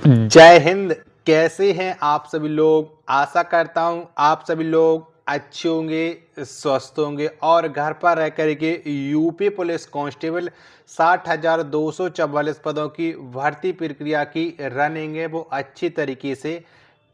जय हिंद। कैसे हैं आप सभी लोग। आशा करता हूं आप सभी लोग अच्छे होंगे, स्वस्थ होंगे और घर पर रह करके यूपी पुलिस कांस्टेबल 60,244 पदों की भर्ती प्रक्रिया की रनिंग है वो अच्छी तरीके से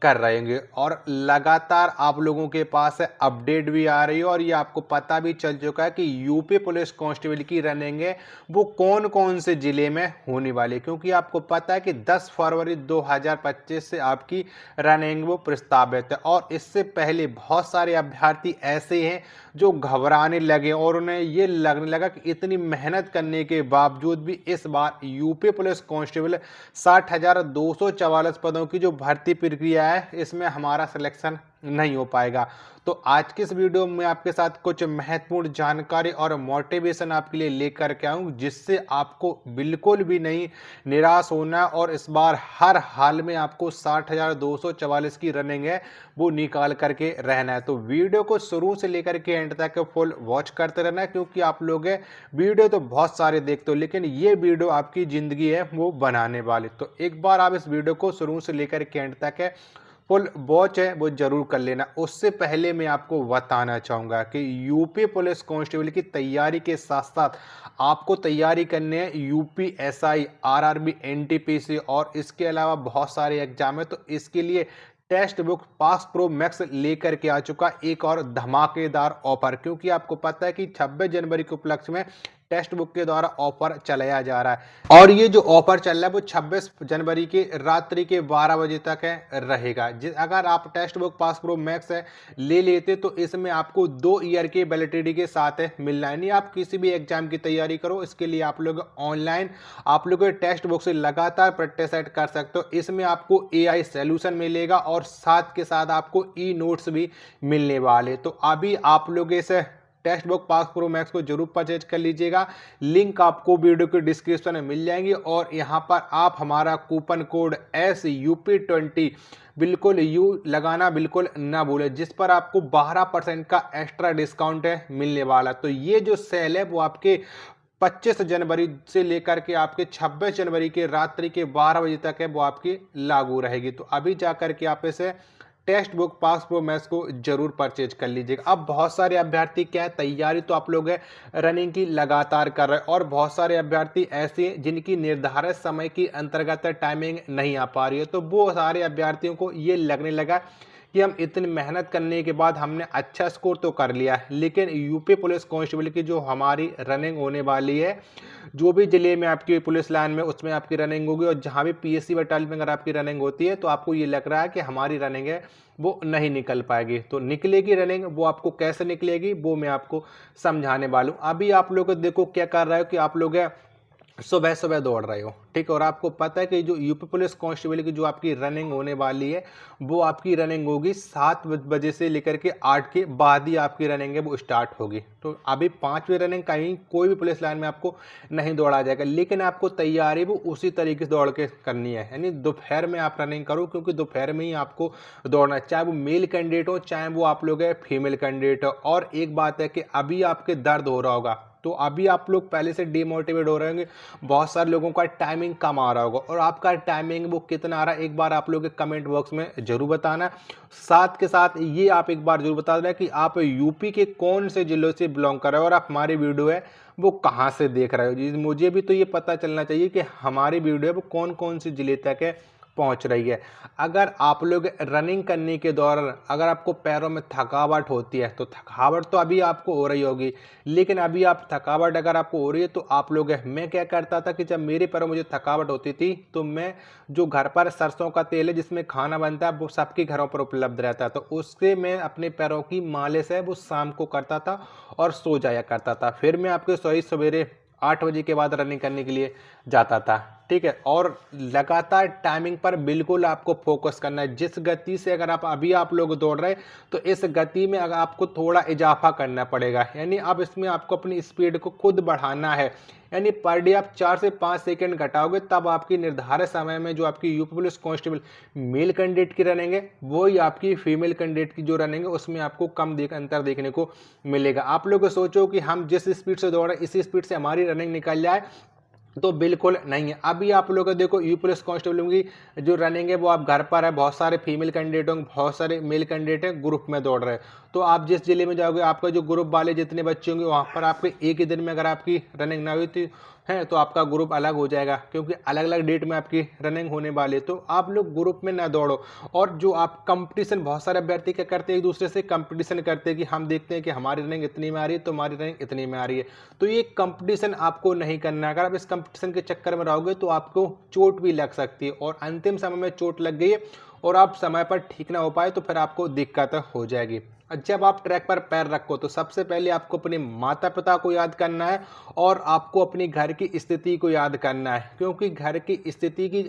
कर रहे होंगे और लगातार आप लोगों के पास अपडेट भी आ रही है और ये आपको पता भी चल चुका है कि यूपी पुलिस कांस्टेबल की रनिंग है वो कौन कौन से जिले में होने वाली है, क्योंकि आपको पता है कि 10 फरवरी 2025 से आपकी रनिंग वो प्रस्तावित है और इससे पहले बहुत सारे अभ्यर्थी ऐसे हैं जो घबराने लगे और उन्हें ये लगने लगा कि इतनी मेहनत करने के बावजूद भी इस बार यूपी पुलिस कांस्टेबल 60,244 पदों की जो भर्ती प्रक्रिया है इसमें हमारा सिलेक्शन नहीं हो पाएगा। तो आज के इस वीडियो में आपके साथ कुछ महत्वपूर्ण जानकारी और मोटिवेशन आपके लिए लेकर के आऊं जिससे आपको बिल्कुल भी नहीं निराश होना और इस बार हर हाल में आपको 60,244 की रनिंग है वो निकाल करके रहना है। तो वीडियो को शुरू से लेकर के एंड तक फुल वॉच करते रहना है, क्योंकि आप लोग वीडियो तो बहुत सारे देखते हो लेकिन ये वीडियो आपकी जिंदगी है वो बनाने वाली। तो एक बार आप इस वीडियो को शुरू से लेकर के एंड तक है फुल वॉच है वो जरूर कर लेना। उससे पहले मैं आपको बताना चाहूँगा कि यूपी पुलिस कांस्टेबल की तैयारी के साथ साथ आपको तैयारी करनी है यूपीएसआई, आरआरबी, एनटीपीसी और इसके अलावा बहुत सारे एग्जाम है। तो इसके लिए text book pass pro max लेकर के आ चुका एक और धमाकेदार ऑफर, क्योंकि आपको पता है कि 26 जनवरी के उपलक्ष्य में टेक्स्ट बुक के द्वारा ऑफर चलाया जा रहा है और ये जो ऑफर चल रहा है वो 26 जनवरी के रात्रि के 12 बजे तक है रहेगा। अगर आप text book pass pro max है ले लेते तो इसमें आपको 2 ईयर के वैलिडिटी के साथ है मिलना है। नहीं आप किसी भी एग्जाम की तैयारी करो, इसके लिए आप लोग ऑनलाइन आप लोग टेक्स्ट बुक से लगातार प्रैक्टिस सेट कर सकते हो। इसमें आपको एआई सॉल्यूशन मिलेगा और साथ के साथ आपको ई नोट्स भी मिलने वाले। तो अभी आप लोग इसे text book pass pro max को जरूर परचेज कर लीजिएगा। लिंक आपको वीडियो के डिस्क्रिप्शन में मिल जाएंगे और यहाँ पर आप हमारा कूपन कोड SUP20 बिल्कुल यू लगाना बिल्कुल ना भूलें, जिस पर आपको 12% का एक्स्ट्रा डिस्काउंट है मिलने वाला। तो ये जो सेल है वो आपके 25 जनवरी से लेकर के आपके 26 जनवरी के रात्रि के 12 बजे तक है वो आपकी लागू रहेगी। तो अभी जाकर के आप इसे text book pass pro max को जरूर परचेज कर लीजिएगा। अब बहुत सारे अभ्यर्थी क्या है तैयारी तो आप लोग है रनिंग की लगातार कर रहे हैं और बहुत सारे अभ्यर्थी ऐसे हैं जिनकी निर्धारित समय की अंतर्गत टाइमिंग नहीं आ पा रही है। तो वो सारे अभ्यर्थियों को ये लगने लगा कि हम इतनी मेहनत करने के बाद हमने अच्छा स्कोर तो कर लिया है, लेकिन यूपी पुलिस कांस्टेबल की जो हमारी रनिंग होने वाली है जो भी जिले में आपकी पुलिस लाइन में उसमें आपकी रनिंग होगी और जहां भी पीएससी बटालियन में अगर आपकी रनिंग होती है तो आपको ये लग रहा है कि हमारी रनिंग है वो नहीं निकल पाएगी। तो निकलेगी रनिंग, वो आपको कैसे निकलेगी वो मैं आपको समझाने वाला हूँ। अभी आप लोग देखो क्या कर रहे हो कि आप लोग सुबह सुबह दौड़ रहे हो, ठीक है, और आपको पता है कि जो यूपी पुलिस कांस्टेबल की जो आपकी रनिंग होने वाली है वो आपकी रनिंग होगी 7 बजे से लेकर के 8 के बाद ही आपकी रनिंग है वो स्टार्ट होगी। तो अभी 5 बजे रनिंग कहीं कोई भी पुलिस लाइन में आपको नहीं दौड़ा जाएगा, लेकिन आपको तैयारी वो उसी तरीके से दौड़ के करनी है, यानी दोपहर में आप रनिंग करो, क्योंकि दोपहर में ही आपको दौड़ना है, चाहे वो मेल कैंडिडेट हो चाहे वो आप लोग फीमेल कैंडिडेट हो। और एक बात है कि अभी आपके दर्द हो रहा होगा तो अभी आप लोग पहले से डिमोटिवेट हो रहे होंगे, बहुत सारे लोगों का टाइमिंग कम आ रहा होगा और आपका टाइमिंग वो कितना आ रहा है एक बार आप लोग कमेंट बॉक्स में जरूर बताना। साथ के साथ ये आप एक बार जरूर बता देना कि आप यूपी के कौन से जिलों से बिलोंग कर रहे हो और आप हमारी वीडियो है वो कहाँ से देख रहे हो। जी मुझे भी तो ये पता चलना चाहिए कि हमारी वीडियो है वो कौन कौन से जिले तक है पहुंच रही है। अगर आप लोग रनिंग करने के दौरान अगर आपको पैरों में थकावट होती है तो थकावट तो अभी आपको हो रही होगी, लेकिन अभी आप थकावट अगर आपको हो रही है तो आप लोग मैं क्या करता था कि जब मेरे पैरों में मुझे थकावट होती थी तो मैं जो घर पर सरसों का तेल है जिसमें खाना बनता है वो सबके घरों पर उपलब्ध रहता है, तो उससे मैं अपने पैरों की मालिश है वो शाम को करता था और सो जाया करता था। फिर मैं आपके सोई सवेरे 8 बजे के बाद रनिंग करने के लिए जाता था, ठीक है। और लगातार टाइमिंग पर बिल्कुल आपको फोकस करना है। जिस गति से अगर आप अभी आप लोग दौड़ रहे हैं तो इस गति में अगर आपको थोड़ा इजाफा करना पड़ेगा, यानी अब इसमें आपको अपनी स्पीड को खुद बढ़ाना है, यानी पर डे आप 4 से 5 सेकंड घटाओगे तब आपकी निर्धारित समय में जो आपकी UP police constable male candidate की रनिंग है वही आपकी फीमेल कैंडिडेट की जो रनिंग है उसमें आपको कम अंतर देखने को मिलेगा। आप लोग सोचो कि हम जिस स्पीड से दौड़ रहे हैं इसी स्पीड से हमारी रनिंग निकल जाए तो बिल्कुल नहीं है। अभी आप लोग देखो यू पुलिस कांस्टेबल की जो रनिंग है वो आप घर पर है, बहुत सारे फीमेल कैंडिडेट होंगे, बहुत सारे मेल कैंडिडेट हैं ग्रुप में दौड़ रहे हैं। तो आप जिस जिले में जाओगे आपका जो ग्रुप वाले जितने बच्चे होंगे वहाँ पर आपके एक ही दिन में अगर आपकी रनिंग ना हुई थी है तो आपका ग्रुप अलग हो जाएगा, क्योंकि अलग अलग डेट में आपकी रनिंग होने वाली है। तो आप लोग ग्रुप में ना दौड़ो। और जो आप कंपटीशन, बहुत सारे अभ्यर्थी क्या करते हैं एक दूसरे से कंपटीशन करते हैं कि हम देखते हैं कि हमारी रनिंग इतनी में आ रही है तो हमारी रनिंग इतनी में आ रही है। तो ये कंपटीशन आपको नहीं करना है। अगर आप इस कंपटीशन के चक्कर में रहोगे तो आपको चोट भी लग सकती है, और अंतिम समय में चोट लग गई है और आप समय पर ठीक ना हो पाए तो फिर आपको दिक्कत हो जाएगी। जब आप ट्रैक पर पैर रखो तो सबसे पहले आपको अपने माता पिता को याद करना है और आपको अपनी घर की स्थिति को याद करना है, क्योंकि घर की स्थिति की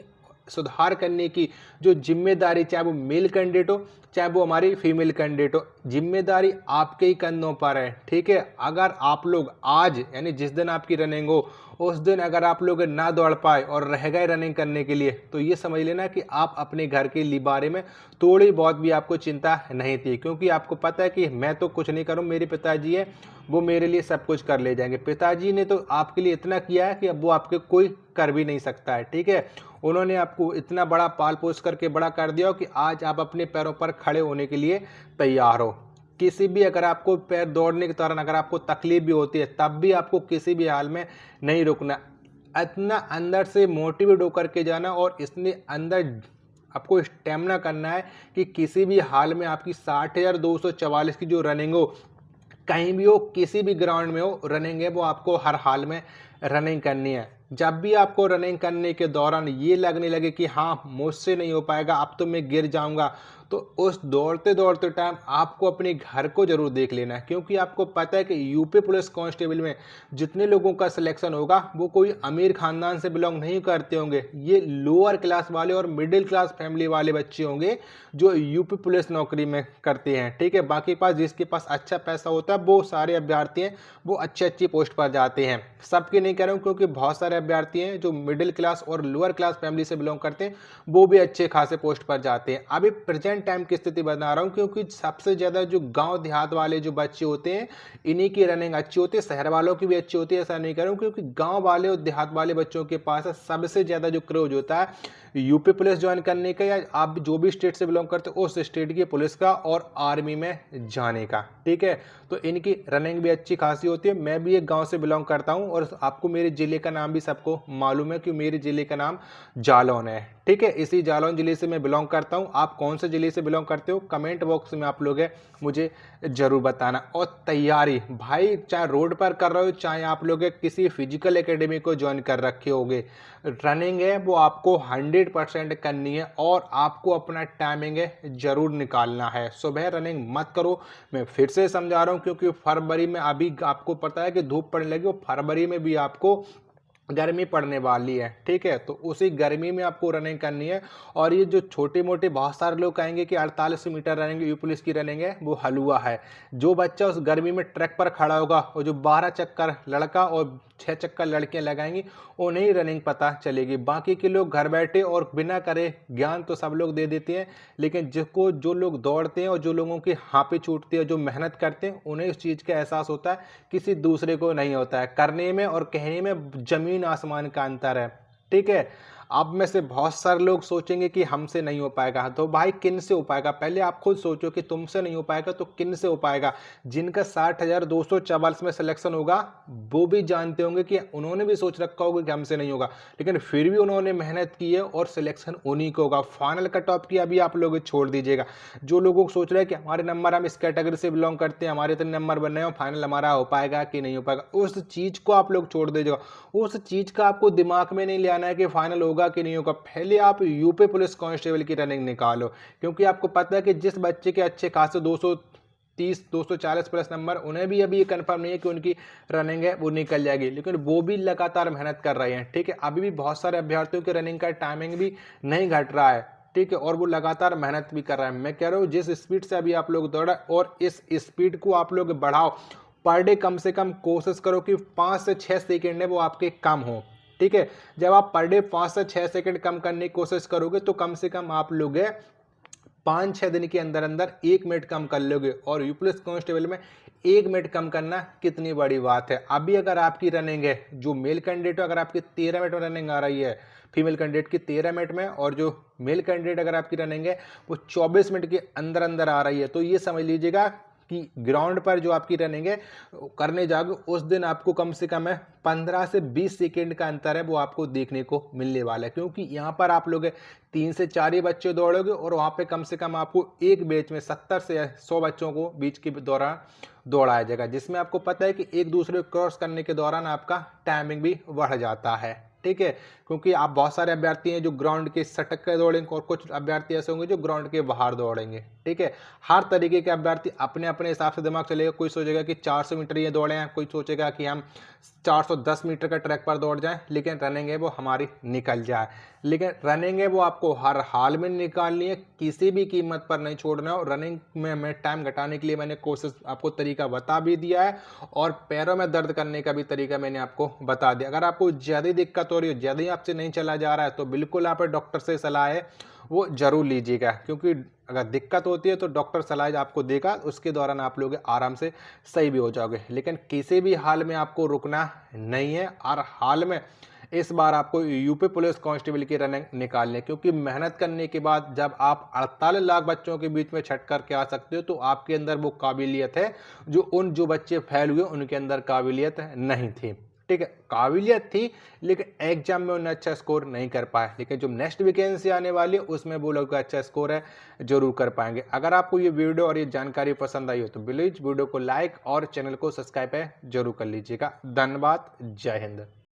सुधार करने की जो जिम्मेदारी, चाहे वो मेल कैंडिडेट हो चाहे वो हमारी फीमेल कैंडिडेट हो, जिम्मेदारी आपके ही कंधों पर है। ठीक है, अगर आप लोग आज यानी जिस दिन आपकी रनिंग हो उस दिन अगर आप लोग ना दौड़ पाए और रह गए रनिंग करने के लिए, तो ये समझ लेना कि आप अपने घर के लिए बारे में थोड़ी बहुत भी आपको चिंता नहीं थी, क्योंकि आपको पता है कि मैं तो कुछ नहीं करूँ, मेरे पिताजी हैं वो मेरे लिए सब कुछ कर ले जाएंगे। पिताजी ने तो आपके लिए इतना किया है कि अब वो आपके कोई कर भी नहीं सकता है। ठीक है, उन्होंने आपको इतना बड़ा पाल पोस करके बड़ा कर दिया हो कि आज आप अपने पैरों पर खड़े होने के लिए तैयार हो। किसी भी अगर आपको पैर दौड़ने के दौरान अगर आपको तकलीफ भी होती है तब भी आपको किसी भी हाल में नहीं रुकना, इतना अंदर से मोटिवेट होकर के जाना और इसने अंदर आपको स्टेमिना करना है कि किसी भी हाल में आपकी 60,244 की जो रनिंग हो, कहीं भी हो, किसी भी ग्राउंड में हो, रनिंग है वो आपको हर हाल में रनिंग करनी है। जब भी आपको रनिंग करने के दौरान ये लगने लगे कि हाँ मुझसे नहीं हो पाएगा, अब तो मैं गिर जाऊंगा, तो उस दौड़ते दौड़ते टाइम आपको अपने घर को जरूर देख लेना है, क्योंकि आपको पता है कि यूपी पुलिस कांस्टेबल में जितने लोगों का सिलेक्शन होगा वो कोई अमीर खानदान से बिलोंग नहीं करते होंगे। ये लोअर क्लास वाले और मिडिल क्लास फैमिली वाले बच्चे होंगे जो यूपी पुलिस नौकरी में करते हैं। ठीक है, बाकी पास जिसके पास अच्छा पैसा होता है वो सारे अभ्यर्थी हैं वो अच्छी पोस्ट पर जाते हैं। सबके नहीं कह रहा हूँ, क्योंकि बहुत सारे अभ्यर्थी हैं जो मिडिल क्लास और लोअर क्लास फैमिली से बिलोंग करते हैं वो भी अच्छे खासे पोस्ट पर जाते हैं। अभी प्रेजेंट टाइम की स्थिति बता रहा हूँ, क्योंकि सबसे ज़्यादा जो गांव देहात वाले जो बच्चे होते हैं इन्हीं की रनिंग अच्छी होती है। शहर वालों की भी अच्छी होती है, ऐसा नहीं कह रहा हूँ, क्योंकि गांव वाले और देहात वाले बच्चों के पास सबसे ज़्यादा जो क्रेज होता है यूपी पुलिस ज्वाइन करने का, या आप जो भी स्टेट से बिलोंग करते हो उस स्टेट की पुलिस का और आर्मी में जाने का। ठीक है, तो इनकी रनिंग भी अच्छी खासी होती है। मैं भी एक गांव से बिलोंग करता हूं और आपको मेरे जिले का नाम भी सबको मालूम है कि मेरे जिले का नाम जालौन है। ठीक है, इसी जालौन जिले से मैं बिलोंग करता हूं। आप कौन से जिले से बिलोंग करते हो कमेंट बॉक्स में आप लोग मुझे जरूर बताना। और तैयारी भाई, चाहे रोड पर कर रहे हो चाहे आप लोग किसी फिजिकल एकेडमी को ज्वाइन कर रखे होगे, रनिंग है वो आपको 100% करनी है और आपको अपना टाइमिंग है जरूर निकालना है। सुबह रनिंग मत करो, मैं फिर से समझा रहा हूँ, क्योंकि फरवरी में अभी आपको पता है कि धूप पड़ने लगी और फरवरी में भी आपको गर्मी पड़ने वाली है। ठीक है, तो उसी गर्मी में आपको रनिंग करनी है। और ये जो छोटे मोटे बहुत सारे लोग कहेंगे कि 48 मीटर रनिंग यू पुलिस की रनिंग है वो हलवा है। जो बच्चा उस गर्मी में ट्रैक पर खड़ा होगा और जो 12 चक्कर लड़का और 6 चक्कर लड़कियां लगाएंगी उन्हें ही रनिंग पता चलेगी। बाकी के लोग घर बैठे और बिना करे ज्ञान तो सब लोग दे देते हैं, लेकिन जिसको जो लोग दौड़ते हैं और जो लोगों की हाँपी छूटती है, जो मेहनत करते हैं, उन्हें उस चीज़ का एहसास होता है, किसी दूसरे को नहीं होता है। करने में और कहने में जमीन आसमान का अंतर है। ठीक है, अब में से बहुत सारे लोग सोचेंगे कि हमसे नहीं हो पाएगा, तो भाई किन से हो पाएगा? पहले आप खुद सोचो कि तुमसे नहीं हो पाएगा तो किन से हो पाएगा? जिनका 60,244 में सिलेक्शन होगा वो भी जानते होंगे कि उन्होंने भी सोच रखा होगा कि हमसे नहीं होगा, लेकिन फिर भी उन्होंने मेहनत की है और सिलेक्शन उन्हीं को होगा। फाइनल कट ऑफ की अभी आप लोग छोड़ दीजिएगा। जो लोगों को सोच रहे हैं कि हमारे नंबर, हम इस कैटेगरी से बिलोंग करते हैं, हमारे इतने नंबर बनने हो, फाइनल हमारा हो पाएगा कि नहीं हो पाएगा, उस चीज़ को आप लोग छोड़ दीजिएगा। उस चीज़ का आपको दिमाग में नहीं ले आना है कि फाइनल होगा कि नहीं होगा। पहले आप यूपी पुलिस कांस्टेबल की रनिंग निकालो, क्योंकि आपको पता है कि जिस बच्चे के अच्छे खासे 230 240 प्लस नंबर, उन्हें भी अभी ये कंफर्म नहीं है कि उनकी रनिंग है वो निकल जाएगी, लेकिन वो भी लगातार मेहनत कर रहे हैं। ठीक है, अभी भी बहुत सारे अभ्यर्थियों की रनिंग का टाइमिंग भी नहीं घट रहा है। ठीक है, और वो लगातार मेहनत भी कर रहा है। मैं कह रहा हूँ जिस स्पीड से अभी आप लोग दौड़ा और इस स्पीड को आप लोग बढ़ाओ। पर डे कम से कम कोशिश करो कि 5 से 6 सेकेंड है वो आपके कम हो। ठीक है, जब आप पर डे 5 से 6 सेकंड कम करने की कोशिश करोगे तो कम से कम आप लोग 5-6 दिन के अंदर अंदर 1 मिनट कम कर लोगे, और यूपी पुलिस कांस्टेबल में 1 मिनट कम करना कितनी बड़ी बात है। अभी अगर आपकी रनिंग है, जो मेल कैंडिडेट है, अगर आपकी 13 मिनट में रनिंग आ रही है, फीमेल कैंडिडेट की 13 मिनट में, और जो मेल कैंडिडेट अगर आपकी रनिंग है वो 24 मिनट के अंदर अंदर आ रही है, तो ये समझ लीजिएगा कि ग्राउंड पर जो आपकी रनिंग है करने जाओगे उस दिन आपको कम से कम है 15 से 20 सेकेंड का अंतर है वो आपको देखने को मिलने वाला है, क्योंकि यहाँ पर आप लोग 3 से 4 ही बच्चे दौड़ोगे, और वहाँ पे कम से कम आपको एक बैच में 70 से 100 बच्चों को बीच के दौरान दौड़ाया जाएगा, जिसमें आपको पता है कि एक दूसरे को क्रॉस करने के दौरान आपका टाइमिंग भी बढ़ जाता है। ठीक है, क्योंकि आप बहुत सारे अभ्यर्थी हैं जो ग्राउंड के सटक के दौड़ेंगे, और कुछ अभ्यर्थी ऐसे होंगे जो ग्राउंड के बाहर दौड़ेंगे। ठीक है, हर तरीके के अभ्यर्थी अपने अपने हिसाब से दिमाग चलेगा। कोई सोचेगा कि 400 मीटर ये दौड़े हैं, कोई सोचेगा कि हम 410 मीटर का ट्रैक पर दौड़ जाएं, लेकिन रनिंग है वो हमारी निकल जाए। लेकिन रनिंग है वो आपको हर हाल में निकालनी है, किसी भी कीमत पर नहीं छोड़ना है। और रनिंग में मैं टाइम घटाने के लिए मैंने कोशिश आपको तरीका बता भी दिया है, और पैरों में दर्द करने का भी तरीका मैंने आपको बता दिया। अगर आपको ज़्यादा दिक्कत हो रही हो, ज़्यादा आपसे नहीं चला जा रहा है, तो बिल्कुल आप डॉक्टर से सलाह है वो जरूर लीजिएगा, क्योंकि अगर दिक्कत होती है तो डॉक्टर सलाह आपको देगा, उसके दौरान आप लोग आराम से सही भी हो जाओगे। लेकिन किसी भी हाल में आपको रुकना नहीं है, और हाल में इस बार आपको यूपी पुलिस कांस्टेबल की रनिंग निकालनी है, क्योंकि मेहनत करने के बाद जब आप 48 लाख बच्चों के बीच में छट करके आ सकते हो, तो आपके अंदर वो काबिलियत है जो बच्चे फेल हुए उनके अंदर काबिलियत नहीं थी। ठीक है, काबिलियत थी लेकिन एग्जाम में उन्हें अच्छा स्कोर नहीं कर पाए, लेकिन जो नेक्स्ट वैकेंसी आने वाली है उसमें वो लोग का अच्छा स्कोर है जरूर कर पाएंगे। अगर आपको ये वीडियो और ये जानकारी पसंद आई हो तो प्लीज वीडियो को लाइक और चैनल को सब्सक्राइब जरूर कर लीजिएगा। धन्यवाद, जय हिंद।